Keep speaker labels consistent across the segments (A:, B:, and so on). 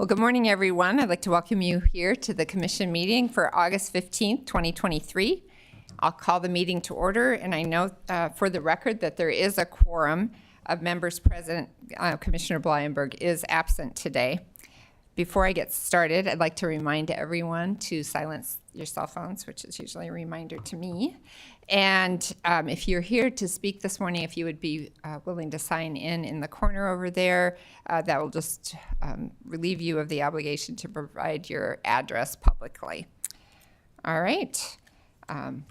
A: Well, good morning, everyone. I'd like to welcome you here to the commission meeting for August 15th, 2023. I'll call the meeting to order, and I note for the record that there is a quorum of members present. Commissioner Blyenberg is absent today. Before I get started, I'd like to remind everyone to silence your cell phones, which is usually a reminder to me. And if you're here to speak this morning, if you would be willing to sign in the corner over there, that will just relieve you of the obligation to provide your address publicly. All right.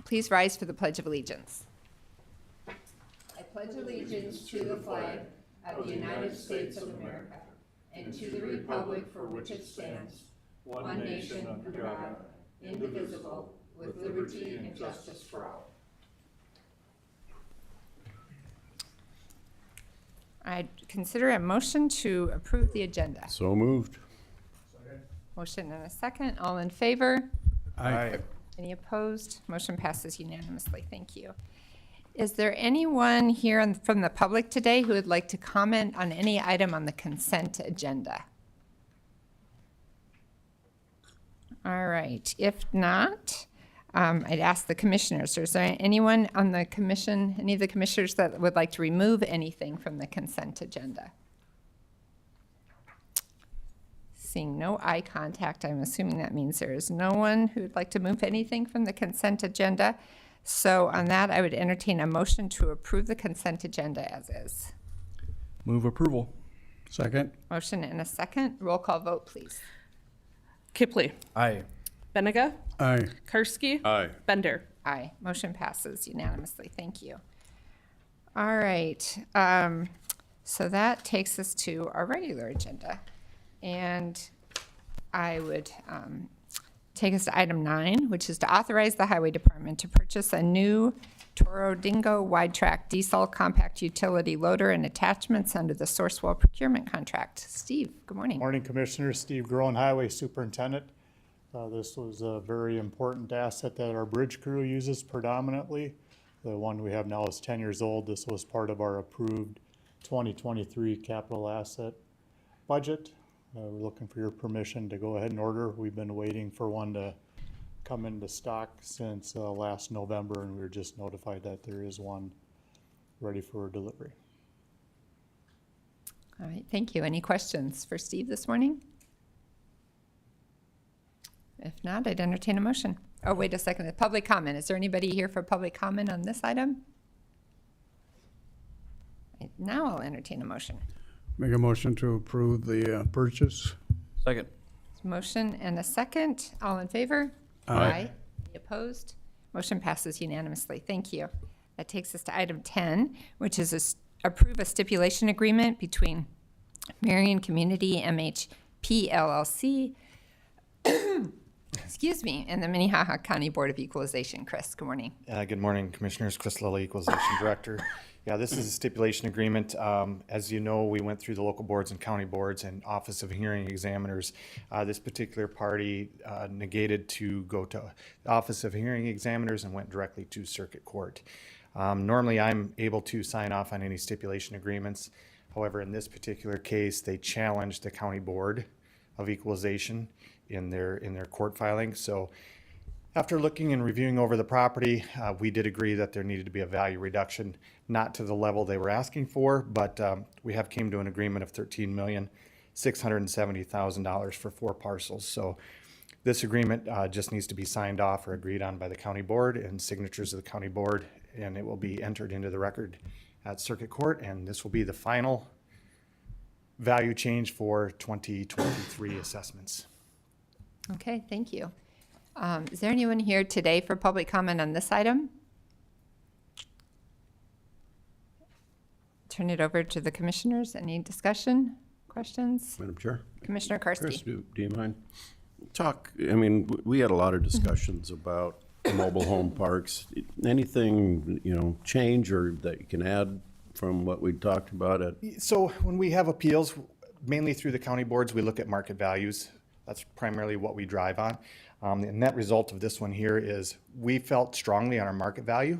A: Please rise for the Pledge of Allegiance. I pledge allegiance to the flag of the United States of America and to the republic for which it stands, one nation under God, indivisible, with liberty and justice for all. I consider a motion to approve the agenda.
B: So moved.
A: Motion and a second. All in favor?
B: Aye.
A: Any opposed? Motion passes unanimously. Thank you. Is there anyone here from the public today who would like to comment on any item on the consent agenda? All right. If not, I'd ask the commissioners. Is there anyone on the commission, any of the commissioners that would like to remove anything from the consent agenda? Seeing no eye contact, I'm assuming that means there is no one who would like to move anything from the consent agenda. So on that, I would entertain a motion to approve the consent agenda as is.
B: Move approval. Second.
A: Motion and a second. Roll call vote, please.
C: Kipley.
B: Aye.
C: Benega.
B: Aye.
C: Karski.
B: Aye.
C: Bender.
A: Aye. Motion passes unanimously. Thank you. All right. So that takes us to our regular agenda. And I would take us to item 9, which is to authorize the Highway Department to purchase a new Toro Dingo wide track diesel compact utility loader and attachments under the Sourcewell procurement contract. Steve, good morning.
D: Morning, Commissioner. Steve Groen, Highway Superintendent. This was a very important asset that our bridge crew uses predominantly. The one we have now is 10 years old. This was part of our approved 2023 capital asset budget. We're looking for your permission to go ahead and order. We've been waiting for one to come into stock since last November, and we were just notified that there is one ready for delivery.
A: All right, thank you. Any questions for Steve this morning? If not, I'd entertain a motion. Oh, wait a second. The public comment. Is there anybody here for public comment on this item? Now I'll entertain a motion.
B: Make a motion to approve the purchase.
E: Second.
A: Motion and a second. All in favor?
B: Aye.
A: Any opposed? Motion passes unanimously. Thank you. That takes us to item 10, which is approve a stipulation agreement between Marion Community MHP LLC excuse me, and the Minnehaha County Board of Equalization. Chris, good morning.
F: Good morning, Commissioners. Chris Lilly, Equalization Director. Yeah, this is a stipulation agreement. As you know, we went through the local boards and county boards and Office of Hearing Examiners. This particular party negated to go to the Office of Hearing Examiners and went directly to Circuit Court. Normally, I'm able to sign off on any stipulation agreements. However, in this particular case, they challenged the County Board of Equalization in their court filing. So after looking and reviewing over the property, we did agree that there needed to be a value reduction, not to the level they were asking for, but we have came to an agreement of $13,670,000 for 4 parcels. So this agreement just needs to be signed off or agreed on by the county board and signatures of the county board, and it will be entered into the record at Circuit Court, and this will be the final value change for 2023 assessments.
A: Okay, thank you. Is there anyone here today for public comment on this item? Turn it over to the commissioners. Any discussion, questions?
G: Madam Chair?
A: Commissioner Karski.
G: Chris, do you mind? We had a lot of discussions about mobile home parks. Anything, change or that you can add from what we talked about at?
F: So when we have appeals, mainly through the county boards, we look at market values. That's primarily what we drive on. The net result of this one here is we felt strongly on our market value.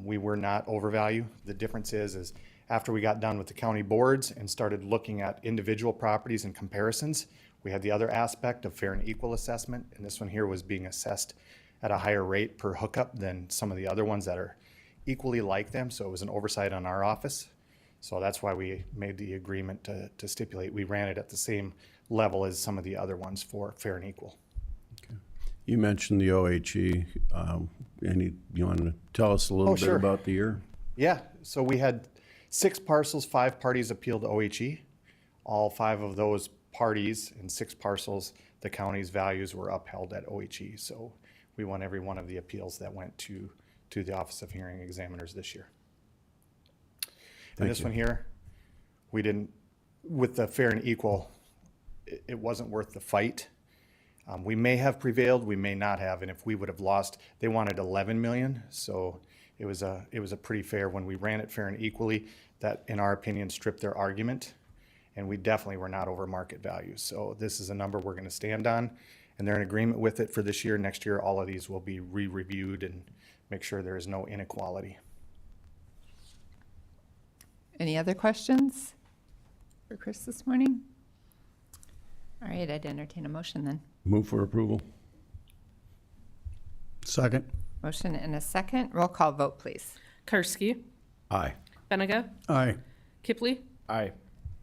F: We were not overvalue. The difference is after we got done with the county boards and started looking at individual properties and comparisons, we had the other aspect of fair and equal assessment, and this one here was being assessed at a higher rate per hookup than some of the other ones that are equally like them, so it was an oversight on our office. So that's why we made the agreement to stipulate we ran it at the same level as some of the other ones for fair and equal.
G: You mentioned the OHE. You want to tell us a little bit
F: sure.
G: about the year?
F: Yeah, so we had 6 parcels, 5 parties appealed to OHE. All 5 of those parties and 6 parcels, the county's values were upheld at OHE. So we won every one of the appeals that went to the Office of Hearing Examiners this year. And this one here, we didn't, with the fair and equal, it wasn't worth the fight. We may have prevailed, we may not have, and if we would have lost, they wanted 11 million, so it was a pretty fair, when we ran it fair and equally, that in our opinion stripped their argument, and we definitely were not over market value. So this is a number we're gonna stand on, and they're in agreement with it for this year. Next year, all of these will be re-reviewed and make sure there is no inequality.
A: Any other questions for Chris this morning? All right, I'd entertain a motion then.
G: Move for approval.
B: Second.
A: Motion and a second. Roll call vote, please.
C: Karski.
G: Aye.
C: Benega.
B: Aye.
C: Kipley.
F: Aye.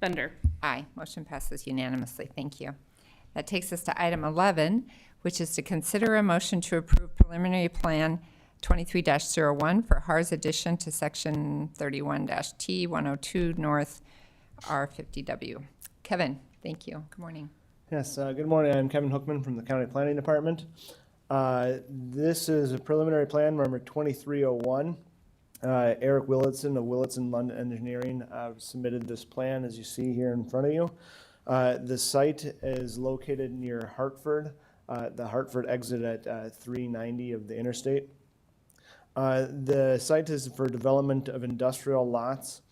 C: Bender.
A: Aye. Motion passes unanimously. Thank you. That takes us to item 11, which is to consider a motion to approve preliminary plan 23-01 for HAR's addition to section 31-T 102 North R50W. Kevin, thank you. Good morning.
E: Yes, good morning. I'm Kevin Hookman from the County Planning Department. This is a preliminary plan, number 2301. Eric Willitson of Willitson London Engineering submitted this plan, as you see here in front of you. The site is located near Hartford, the Hartford exit at 390 of the interstate. The site is for development of industrial lots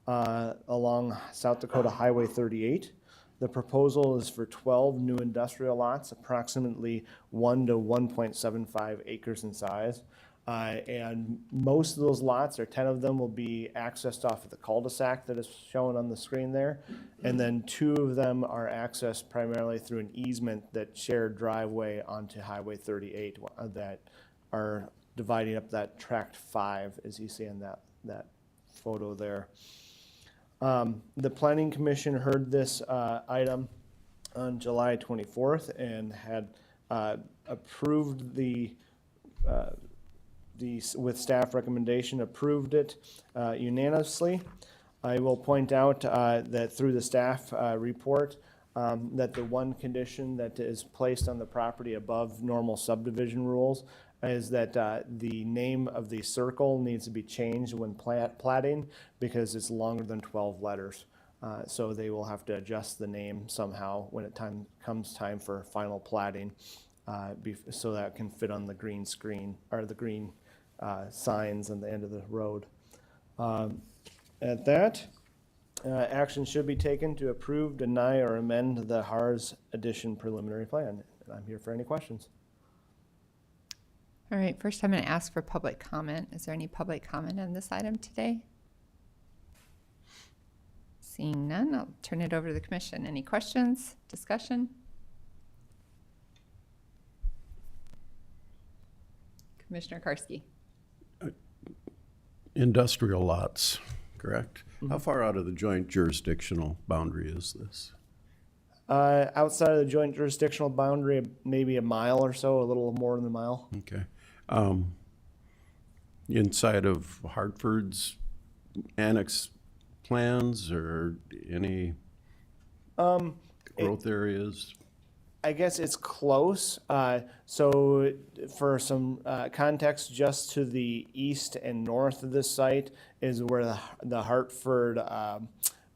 E: along South Dakota Highway 38. The proposal is for 12 new industrial lots, approximately 1 to 1.75 acres in size. And most of those lots, or 10 of them, will be accessed off of the cul-de-sac that is shown on the screen there. And then 2 of them are accessed primarily through an easement that shared driveway onto Highway 38 that are dividing up that tract 5, as you see in that photo there. The Planning Commission heard this item on July 24th and had approved with staff recommendation, approved it unanimously. I will point out that through the staff report, that the one condition that is placed on the property above normal subdivision rules is that the name of the circle needs to be changed when platting because it's longer than 12 letters. So they will have to adjust the name somehow when it comes time for final platting, so that it can fit on the green screen or the green signs on the end of the road. At that, action should be taken to approve, deny, or amend the HAR's addition preliminary plan. I'm here for any questions.
A: All right, first I'm going to ask for public comment. Is there any public comment on this item today? Seeing none, I'll turn it over to the commission. Any questions, discussion? Commissioner Karski.
G: Industrial lots, correct? How far out of the joint jurisdictional boundary is this?
E: Outside of the joint jurisdictional boundary, maybe a mile or so, a little more than a mile.
G: Okay. Inside of Hartford's annex plans or any growth areas?
E: I guess it's close. So for some context, just to the east and north of this site is where the Hartford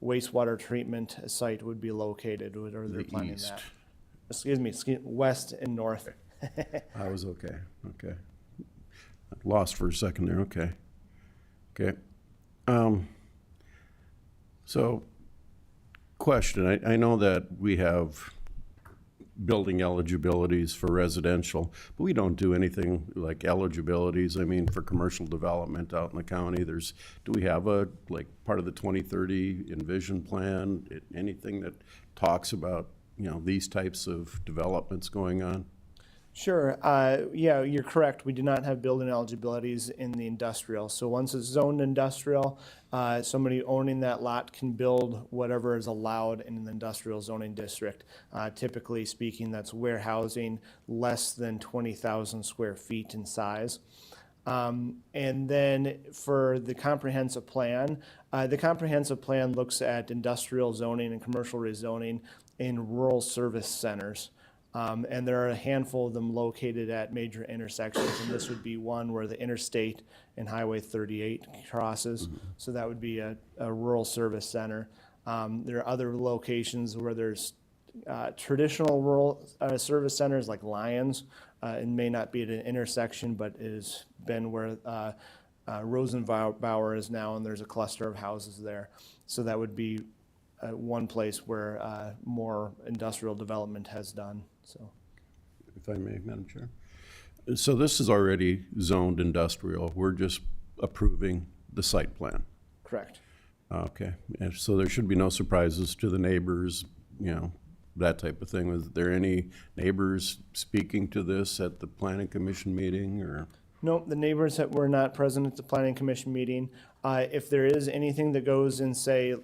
E: wastewater treatment site would be located, or they're planning
G: east.
E: that. Excuse me, west and north.
G: I was okay. Lost for a second there. Okay. So, question. I know that we have building eligibilities for residential, but we don't do anything like eligibilities. I mean, for commercial development out in the county, do we have like part of the 2030 Envision plan, anything that talks about, these types of developments going on?
E: Sure. Yeah, you're correct. We do not have building eligibilities in the industrial. So once it's zoned industrial, somebody owning that lot can build whatever is allowed in an industrial zoning district. Typically speaking, that's warehousing less than 20,000 square feet in size. And then for the comprehensive plan looks at industrial zoning and commercial rezoning in rural service centers. And there are a handful of them located at major intersections, and this would be one where the interstate and Highway 38 crosses. So that would be a rural service center. There are other locations where there's traditional rural service centers like Lyons. It may not be at an intersection, but it has been where Rosenbauer is now, and there's a cluster of houses there. So that would be one place where more industrial development has done. So,
G: If I may, Madam Chair. So this is already zoned industrial. We're just approving the site plan.
E: correct.
G: Okay, and so there should be no surprises to the neighbors, that type of thing. Was there any neighbors speaking to this at the planning commission meeting, or?
E: No, the neighbors that were not present at the planning commission meeting. If there is anything that goes in, say,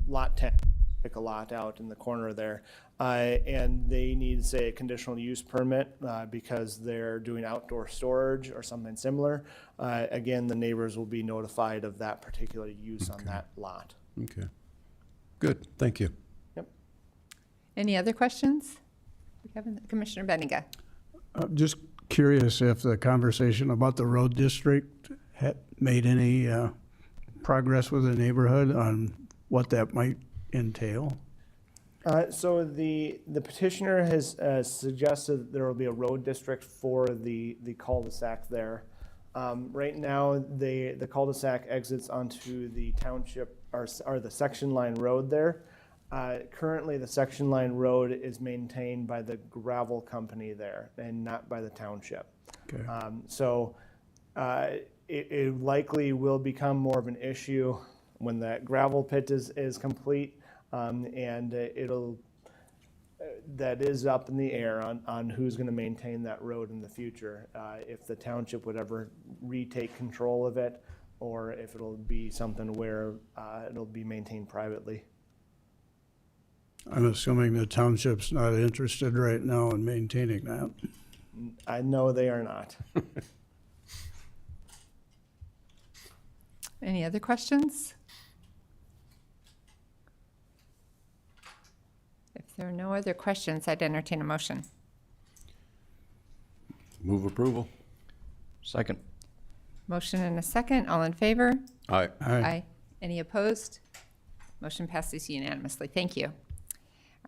E: lot 10, pick a lot out in the corner there, and they need, say, a conditional use permit because they're doing outdoor storage or something similar, again, the neighbors will be notified of that particular use on that lot.
G: Okay, good, thank you.
E: Yep.
A: Any other questions? Commissioner Benega.
B: Just curious if the conversation about the road district had made any progress with the neighborhood on what that might entail?
E: So the petitioner has suggested that there will be a road district for the cul-de-sac there. Right now, the cul-de-sac exits onto the township or the section line road there. Currently, the section line road is maintained by the gravel company there and not by the township.
B: Okay.
E: So it likely will become more of an issue when that gravel pit is complete, and that is up in the air on who's going to maintain that road in the future. If the township would ever retake control of it, or if it'll be something where it'll be maintained privately.
B: I'm assuming the township's not interested right now in maintaining that.
E: I know they are not.
A: Any other questions? If there are no other questions, I'd entertain a motion.
G: Move approval.
H: Second.
A: Motion and a second. All in favor?
G: Aye.
B: Aye.
A: Any opposed? Motion passes unanimously. Thank you.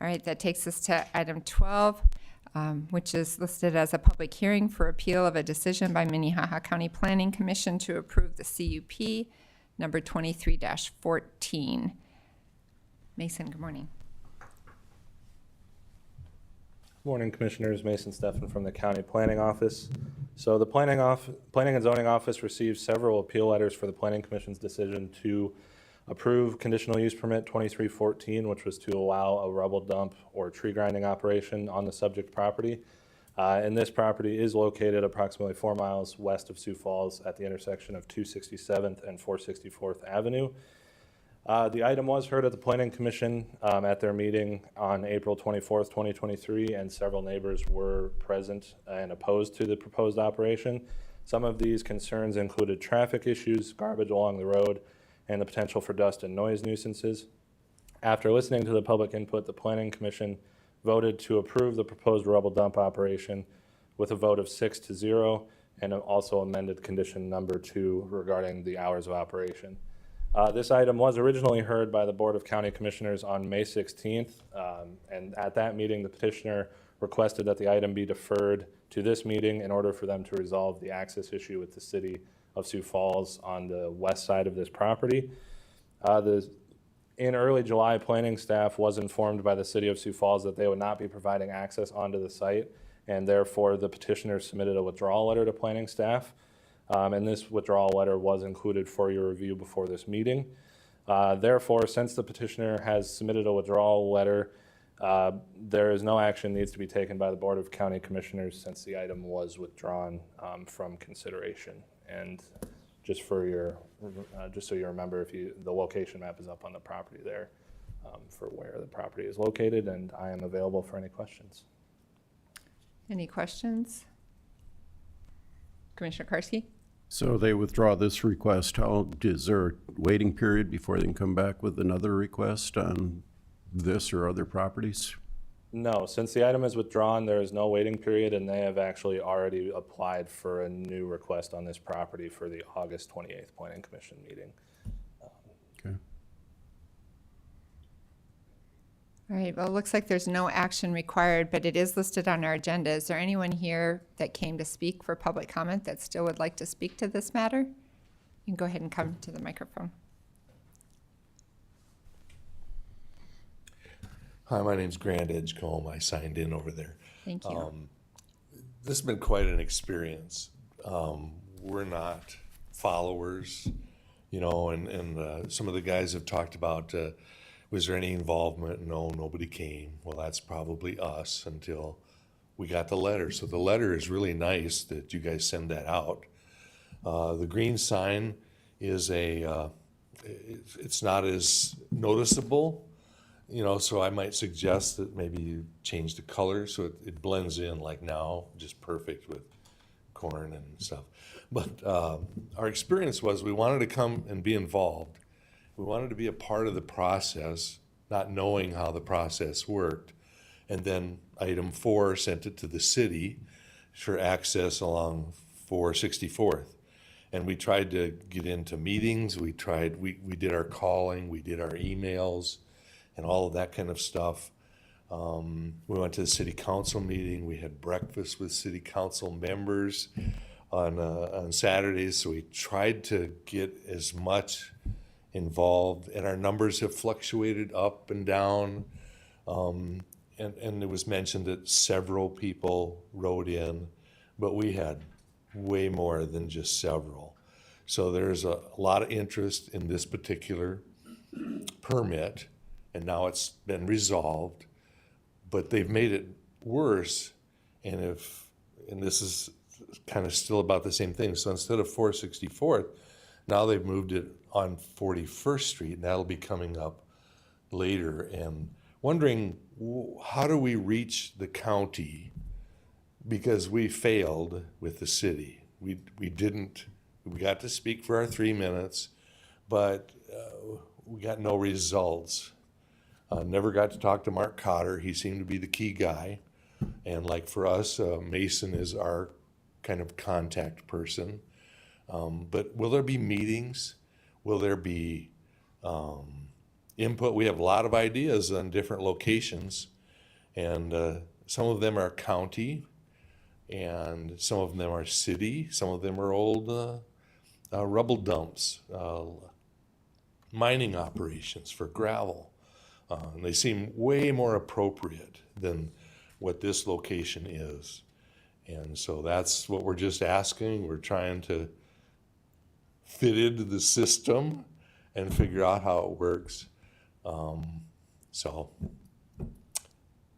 A: All right, that takes us to item 12, which is listed as a public hearing for appeal of a decision by Minnehaha County Planning Commission to approve the CUP number 23-14. Mason, good morning.
I: Morning, Commissioners. Mason Steffen from the County Planning Office. So the Planning and Zoning Office received several appeal letters for the Planning Commission's decision to approve conditional use permit 2314, which was to allow a rubble dump or tree grinding operation on the subject property. And this property is located approximately 4 miles west of Sioux Falls at the intersection of 267th and 464th Avenue. The item was heard at the Planning Commission at their meeting on April 24th, 2023, and several neighbors were present and opposed to the proposed operation. Some of these concerns included traffic issues, garbage along the road, and the potential for dust and noise nuisances. After listening to the public input, the Planning Commission voted to approve the proposed rubble dump operation with a vote of 6-0, and also amended condition number 2 regarding the hours of operation. This item was originally heard by the Board of County Commissioners on May 16th, and at that meeting, the petitioner requested that the item be deferred to this meeting in order for them to resolve the access issue with the city of Sioux Falls on the west side of this property. The In early July, planning staff was informed by the city of Sioux Falls that they would not be providing access onto the site, and therefore the petitioner submitted a withdrawal letter to planning staff. And this withdrawal letter was included for your review before this meeting. Therefore, since the petitioner has submitted a withdrawal letter, there is no action needs to be taken by the Board of County Commissioners since the item was withdrawn from consideration. And just for your, just so you remember, the location map is up on the property there for where the property is located, and I am available for any questions.
A: Any questions? Commissioner Karski?
G: So they withdraw this request. Is there a waiting period before they can come back with another request on this or other properties?
I: No, since the item is withdrawn, there is no waiting period, and they have actually already applied for a new request on this property for the August 28th Planning Commission meeting.
G: Okay.
A: All right, well, it looks like there's no action required, but it is listed on our agenda. Is there anyone here that came to speak for public comment that still would like to speak to this matter? You can go ahead and come to the microphone.
H: Hi, my name's Grant Edgecombe. I signed in over there.
A: Thank you.
H: This has been quite an experience. We're not followers, you know, and some of the guys have talked about, was there any involvement? No, nobody came. Well, that's probably us until we got the letter. So the letter is really nice that you guys send that out. The green sign is it's not as noticeable, you know, so I might suggest that maybe you change the color so it blends in like now, just perfect with corn and stuff. But our experience was we wanted to come and be involved. We wanted to be a part of the process, not knowing how the process worked. And then item 4 sent it to the city for access along 464th. And we tried to get into meetings. We did our calling, we did our emails and all of that kind of stuff. We went to the city council meeting. We had breakfast with city council members on Saturdays. So we tried to get as much involved, and our numbers have fluctuated up and down. And it was mentioned that several people wrote in, but we had way more than just several. So there's a lot of interest in this particular permit, and now it's been resolved, but they've made it worse. And this is kind of still about the same thing. So instead of 464th, now they've moved it on 41st Street, and that'll be coming up later. And wondering, how do we reach the county? Because we failed with the city. We got to speak for our 3 minutes, but we got no results. Never got to talk to Mark Cotter. He seemed to be the key guy. And like for us, Mason is our kind of contact person. But will there be meetings? Will there be input? We have a lot of ideas on different locations, and some of them are county, and some of them are city, some of them are old rubble dumps, mining operations for gravel. And they seem way more appropriate than what this location is. And so that's what we're just asking. We're trying to fit into the system and figure out how it works. So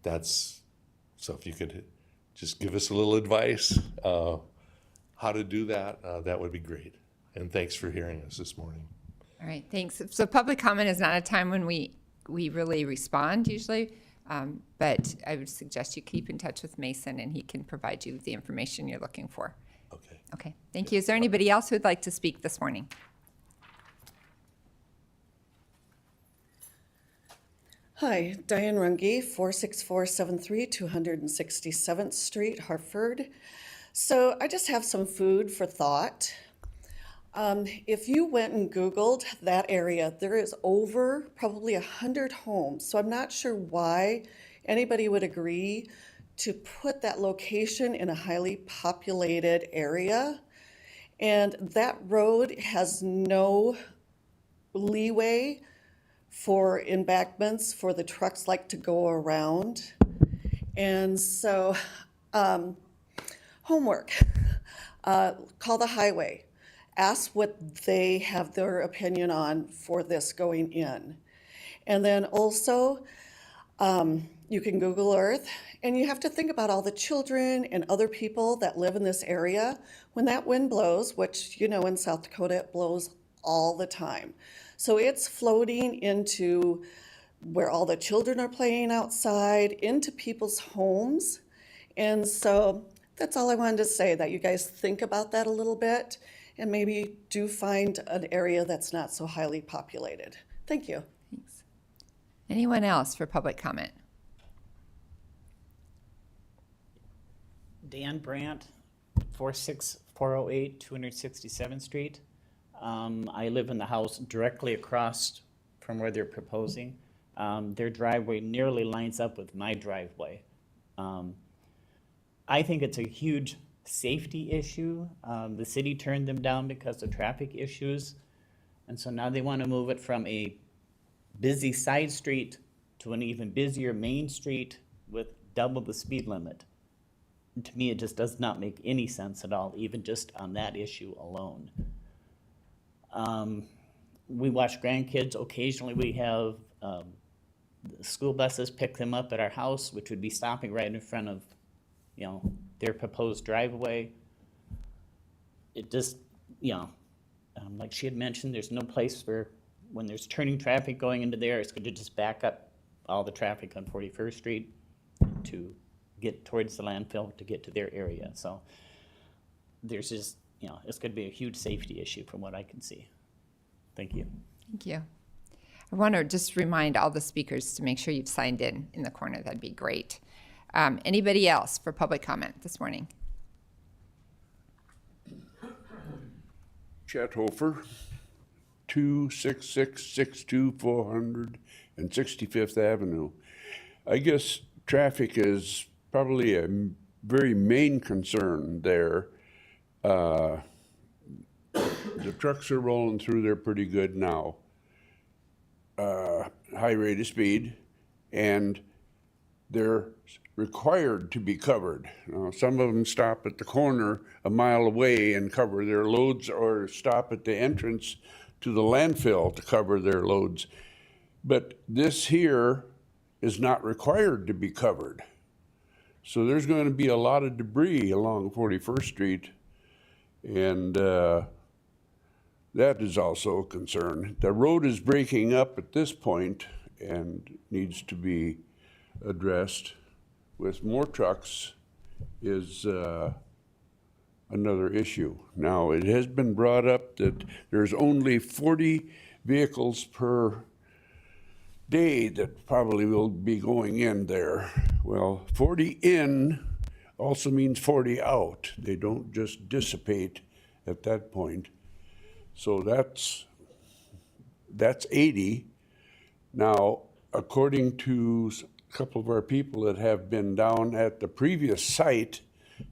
H: if you could just give us a little advice how to do that, that would be great. And thanks for hearing us this morning.
A: All right, thanks. So public comment is not a time when we really respond usually, but I would suggest you keep in touch with Mason and he can provide you with the information you're looking for.
H: Okay.
A: Okay, thank you. Is there anybody else who'd like to speak this morning?
J: Hi, Diane Runge, 46473 267th Street, Hartford. So I just have some food for thought. If you went and Googled that area, there is over probably 100 homes. So I'm not sure why anybody would agree to put that location in a highly populated area. And that road has no leeway for embankments for the trucks like to go around. And so, homework, call the highway, ask what they have their opinion on for this going in. And then also, you can Google Earth, and you have to think about all the children and other people that live in this area. When that wind blows, which you know in South Dakota it blows all the time. So it's floating into where all the children are playing outside, into people's homes. And so that's all I wanted to say, that you guys think about that a little bit and maybe do find an area that's not so highly populated. Thank you.
A: Thanks. Anyone else for public comment?
K: Dan Brandt, 46408 267th Street. I live in the house directly across from where they're proposing. Their driveway nearly lines up with my driveway. I think it's a huge safety issue. The city turned them down because of traffic issues. And so now they want to move it from a busy side street to an even busier main street with double the speed limit. To me, it just does not make any sense at all, even just on that issue alone. We watch grandkids. Occasionally we have school buses pick them up at our house, which would be stopping right in front of, you know, their proposed driveway. It just, you know, like she had mentioned, there's no place for, when there's turning traffic going into there, it's going to just back up all the traffic on 41st Street to get towards the landfill to get to their area. So there's just, you know, it's going to be a huge safety issue from what I can see. Thank you.
A: Thank you. I want to just remind all the speakers to make sure you've signed in the corner. That'd be great. Anybody else for public comment this morning?
L: Chet Hofer, 26662 465th Avenue. I guess traffic is probably a very main concern there. The trucks are rolling through there pretty good now. High rate of speed, and they're required to be covered. Some of them stop at the corner a mile away and cover their loads, or stop at the entrance to the landfill to cover their loads. But this here is not required to be covered. So there's going to be a lot of debris along 41st Street, and that is also a concern. The road is breaking up at this point and needs to be addressed. With more trucks is another issue. Now, it has been brought up that there's only 40 vehicles per day that probably will be going in there. Well, 40 in also means 40 out. They don't just dissipate at that point. So that's 80. Now, according to a couple of our people that have been down at the previous site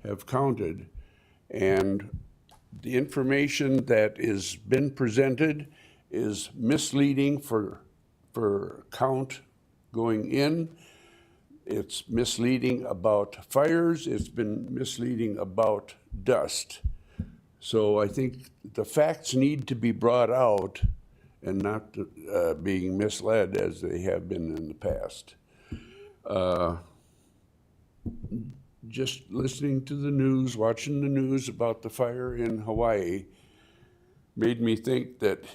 L: have counted, and the information that has been presented is misleading for count going in. It's misleading about fires. It's been misleading about dust. So I think the facts need to be brought out and not being misled as they have been in the past. Just listening to the news, watching the news about the fire in Hawaii made me think that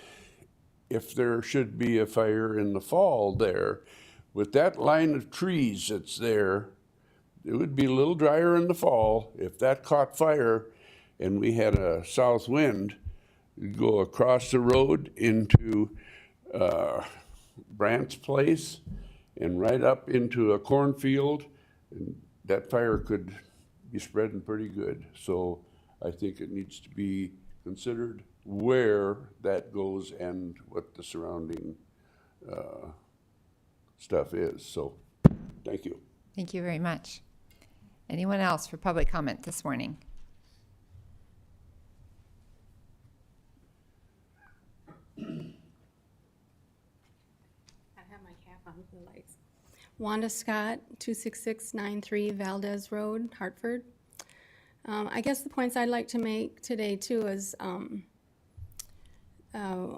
L: if there should be a fire in the fall there, with that line of trees that's there, it would be a little drier in the fall. If that caught fire and we had a south wind, it'd go across the road into Brandt's place and right up into a cornfield, and that fire could be spreading pretty good. So I think it needs to be considered where that goes and what the surrounding stuff is. So thank you.
A: Thank you very much. Anyone else for public comment this morning?
M: Wanda Scott, 26693 Valdez Road, Hartford. I guess the points I'd like to make today too is,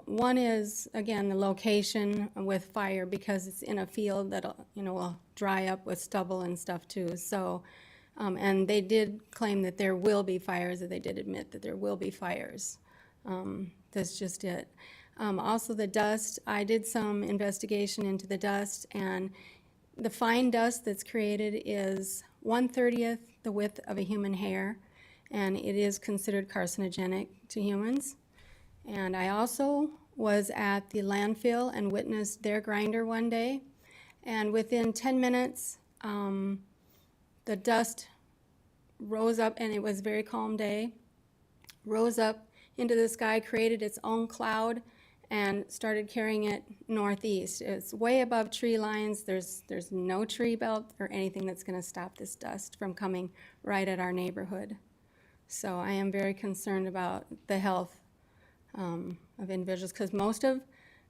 M: one is, again, the location with fire, because it's in a field that, will dry up with stubble and stuff too. So, and they did claim that there will be fires, or they did admit that there will be fires. That's just it. Also the dust, I did some investigation into the dust, and the fine dust that's created is 1/30th the width of a human hair, and it is considered carcinogenic to humans. And I also was at the landfill and witnessed their grinder one day, and within 10 minutes, the dust rose up, and it was a very calm day, rose up into the sky, created its own cloud, and started carrying it northeast. It's way above tree lines. There's no tree belt or anything that's going to stop this dust from coming right at our neighborhood. So I am very concerned about the health of individuals, because most of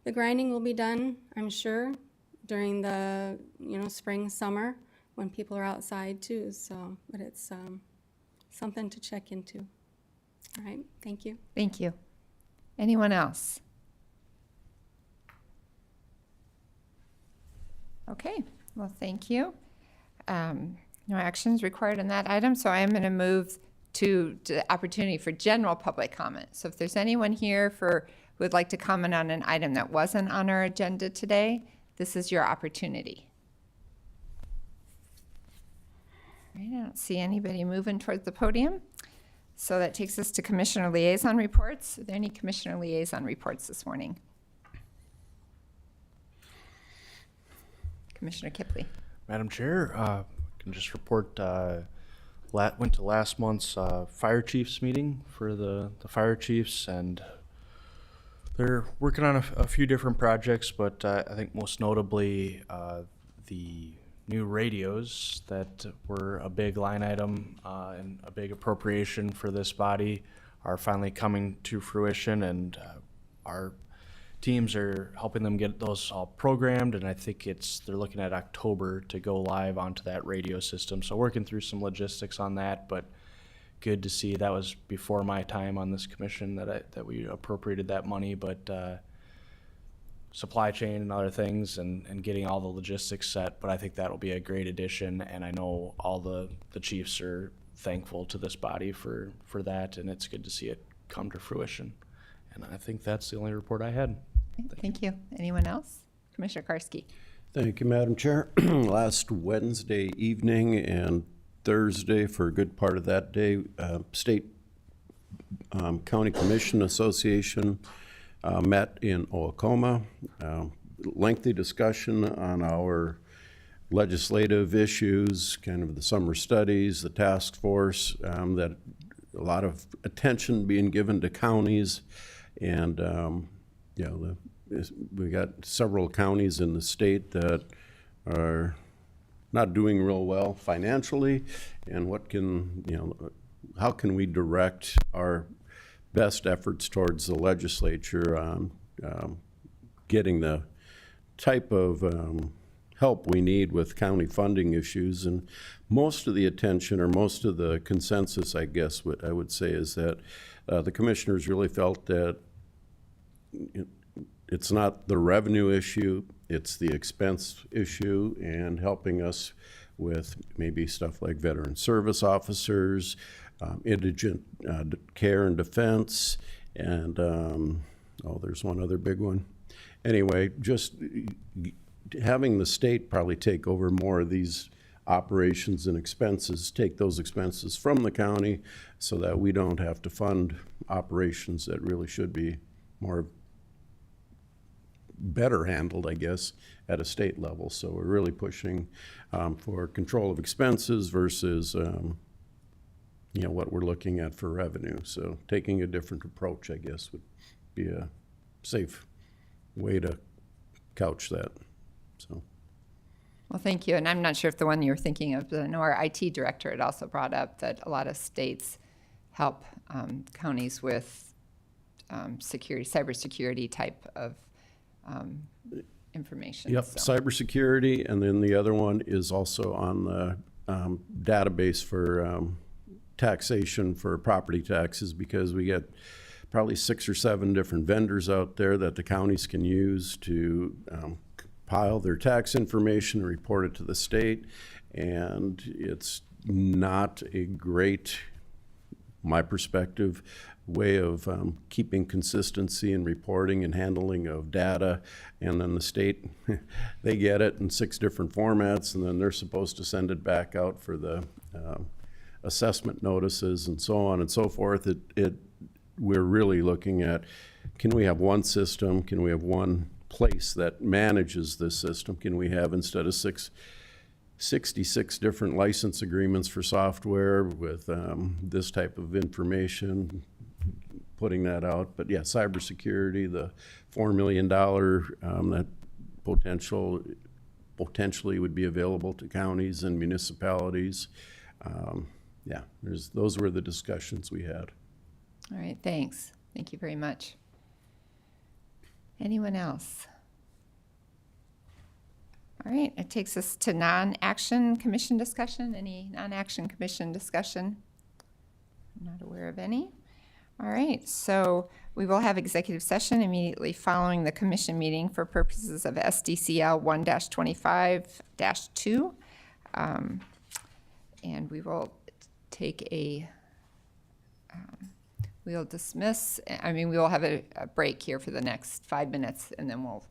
M: the grinding will be done, I'm sure, during the spring, summer, when people are outside too. So, but it's something to check into. All right, thank you.
A: Thank you. Anyone else? Okay, well, thank you. No actions required on that item, so I am going to move to the opportunity for general public comment. So if there's anyone here who would like to comment on an item that wasn't on our agenda today, this is your opportunity. All right, I don't see anybody moving towards the podium. So that takes us to Commissioner Liaison Reports. Are there any Commissioner Liaison Reports this morning? Commissioner Kipley.
N: Madam Chair, I can just report, went to last month's fire chiefs meeting for the fire chiefs, and they're working on a few different projects, but I think most notably the new radios that were a big line item and a big appropriation for this body are finally coming to fruition, and our teams are helping them get those all programmed, and I think they're looking at October to go live onto that radio system. So working through some logistics on that, but good to see. That was before my time on this commission that we appropriated that money, but supply chain and other things and getting all the logistics set, but I think that'll be a great addition, and I know all the chiefs are thankful to this body for that, and it's good to see it come to fruition. And I think that's the only report I had.
A: Thank you. Anyone else? Commissioner Karski.
G: Thank you, Madam Chair. Last Wednesday evening and Thursday, for a good part of that day, State County Commission Association met in Oakoma. Lengthy discussion on our legislative issues, kind of the summer studies, the task force, that a lot of attention being given to counties, and we got several counties in the state that are not doing real well financially, and how can we direct our best efforts towards the legislature on getting the type of help we need with county funding issues. And most of the attention, or most of the consensus, I guess what I would say, is that the commissioners really felt that it's not the revenue issue, it's the expense issue, and helping us with maybe stuff like veteran service officers, indigent care and defense, and there's one other big one. Anyway, just having the state probably take over more of these operations and expenses, take those expenses from the county so that we don't have to fund operations that really should be better handled, I guess, at a state level. So we're really pushing for control of expenses versus what we're looking at for revenue. So taking a different approach, I guess, would be a safe way to couch that. So.
A: Well, thank you. And I'm not sure if the one you were thinking of, I know our IT director had also brought up that a lot of states help counties with cybersecurity type of information.
G: Yep,
A: so.
G: cybersecurity, and then the other one is also on the database for taxation for property taxes, because we get probably 6 or 7 different vendors out there that the counties can use to compile their tax information and report it to the state, and it's not a great, my perspective, way of keeping consistency in reporting and handling of data. And then the state, they get it in 6 different formats, and then they're supposed to send it back out for the assessment notices and so on and so forth. We're really looking at, can we have one system? Can we have one place that manages this system? Can we have, instead of 66 different license agreements for software with this type of information, putting that out? But yeah, cybersecurity, the $4 million that potentially would be available to counties and municipalities. Yeah, those were the discussions we had.
A: All right, thanks. Thank you very much. Anyone else? All right, it takes us to non-action commission discussion. Any non-action commission discussion? I'm not aware of any. All right, so we will have executive session immediately following the commission meeting for purposes of SDCL 1-25-2. And we will take we'll dismiss, we will have a break here for the next 5 minutes, and then we'll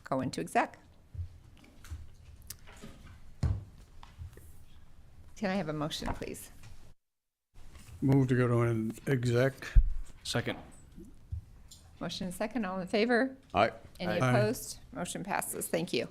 A: go into exec. Can I have a motion, please?
B: Move to go to an exec.
N: Second.
A: Motion and second, all in favor?
G: Aye.
A: Any
B: Aye.
A: opposed? Motion passes. Thank you.